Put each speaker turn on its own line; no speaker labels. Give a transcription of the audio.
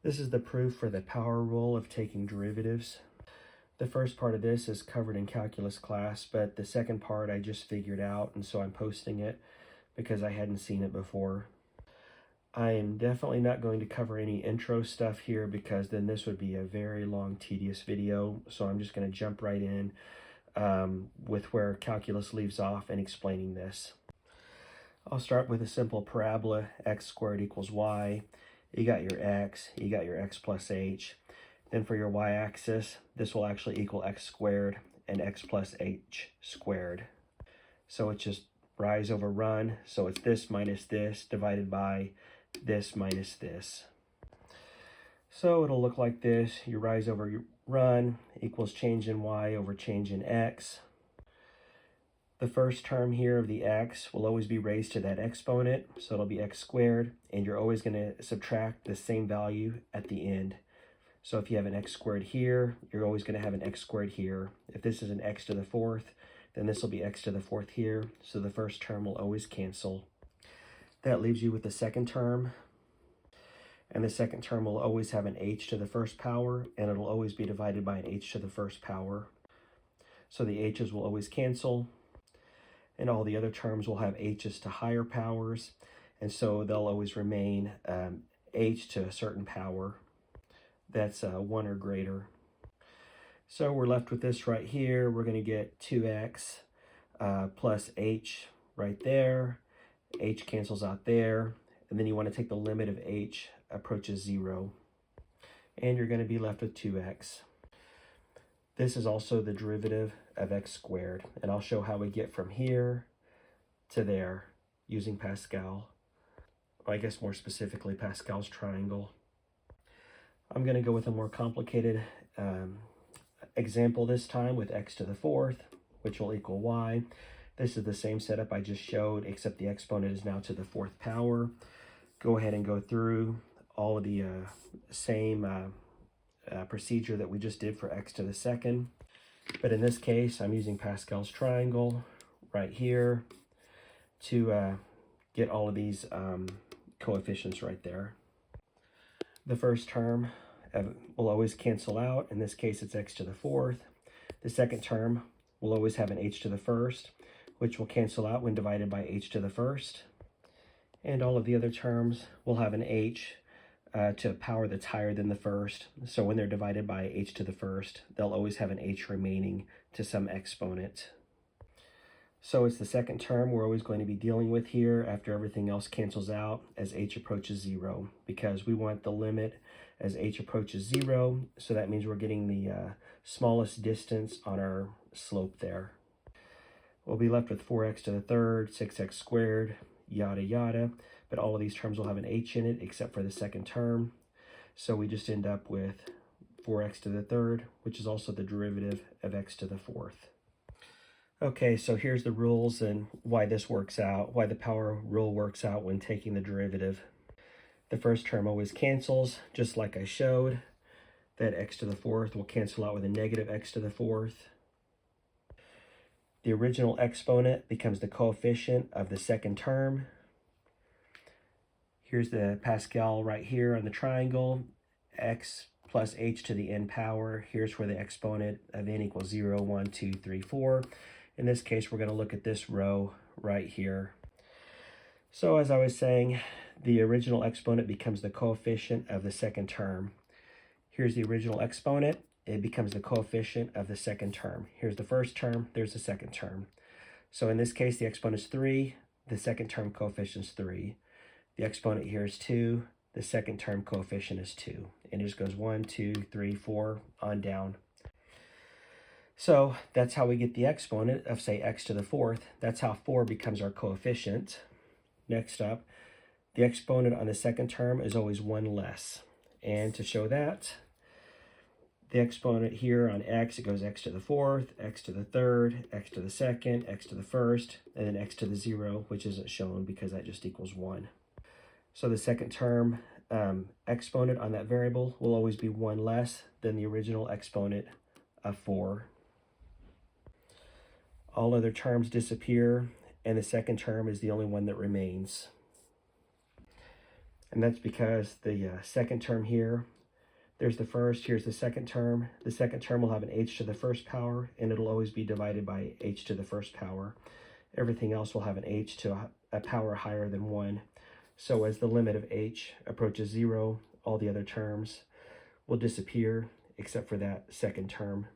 This is the proof for the power rule of taking derivatives. The first part of this is covered in calculus class, but the second part I just figured out, and so I'm posting it because I hadn't seen it before. I am definitely not going to cover any intro stuff here because then this would be a very long, tedious video. So I'm just going to jump right in with where calculus leaves off and explaining this. I'll start with a simple parabola, x squared equals y. You got your x, you got your x plus h. Then for your y-axis, this will actually equal x squared and x plus h squared. So it's just rise over run. So it's this minus this divided by this minus this. So it'll look like this. Your rise over your run equals change in y over change in x. The first term here of the x will always be raised to that exponent, so it'll be x squared, and you're always going to subtract the same value at the end. So if you have an x squared here, you're always going to have an x squared here. If this is an x to the fourth, then this will be x to the fourth here, so the first term will always cancel. That leaves you with the second term, and the second term will always have an h to the first power, and it'll always be divided by an h to the first power. So the h's will always cancel, and all the other terms will have h's to higher powers, and so they'll always remain h to a certain power that's 1 or greater. So we're left with this right here. We're going to get 2x plus h right there. H cancels out there, and then you want to take the limit of h approaches 0, and you're going to be left with 2x. This is also the derivative of x squared, and I'll show how we get from here to there using Pascal. I guess more specifically Pascal's triangle. I'm going to go with a more complicated example this time with x to the fourth, which will equal y. This is the same setup I just showed, except the exponent is now to the fourth power. Go ahead and go through all of the same procedure that we just did for x to the second. But in this case, I'm using Pascal's triangle right here to get all of these coefficients right there. The first term will always cancel out. In this case, it's x to the fourth. The second term will always have an h to the first, which will cancel out when divided by h to the first. And all of the other terms will have an h to a power that's higher than the first. So when they're divided by h to the first, they'll always have an h remaining to some exponent. So it's the second term we're always going to be dealing with here after everything else cancels out as h approaches 0, because we want the limit as h approaches 0. So that means we're getting the smallest distance on our slope there. We'll be left with 4x to the third, 6x squared, yada yada, but all of these terms will have an h in it except for the second term. So we just end up with 4x to the third, which is also the derivative of x to the fourth. Okay, so here's the rules and why this works out, why the power rule works out when taking the derivative. The first term always cancels, just like I showed. That x to the fourth will cancel out with a negative x to the fourth. The original exponent becomes the coefficient of the second term. Here's the Pascal right here on the triangle, x plus h to the n power. Here's where the exponent of n equals 0, 1, 2, 3, 4. In this case, we're going to look at this row right here. So as I was saying, the original exponent becomes the coefficient of the second term. Here's the original exponent. It becomes the coefficient of the second term. Here's the first term, there's the second term. So in this case, the exponent is 3, the second term coefficient is 3. The exponent here is 2, the second term coefficient is 2. And it just goes 1, 2, 3, 4, on down. So that's how we get the exponent of, say, x to the fourth. That's how 4 becomes our coefficient. Next up, the exponent on the second term is always 1 less. And to show that, the exponent here on x, it goes x to the fourth, x to the third, x to the second, x to the first, and then x to the 0, which isn't shown because that just equals 1. So the second term exponent on that variable will always be 1 less than the original exponent of 4. All other terms disappear, and the second term is the only one that remains. And that's because the second term here, there's the first, here's the second term. The second term will have an h to the first power, and it'll always be divided by h to the first power. Everything else will have an h to a power higher than 1. So as the limit of h approaches 0, all the other terms will disappear except for that second term.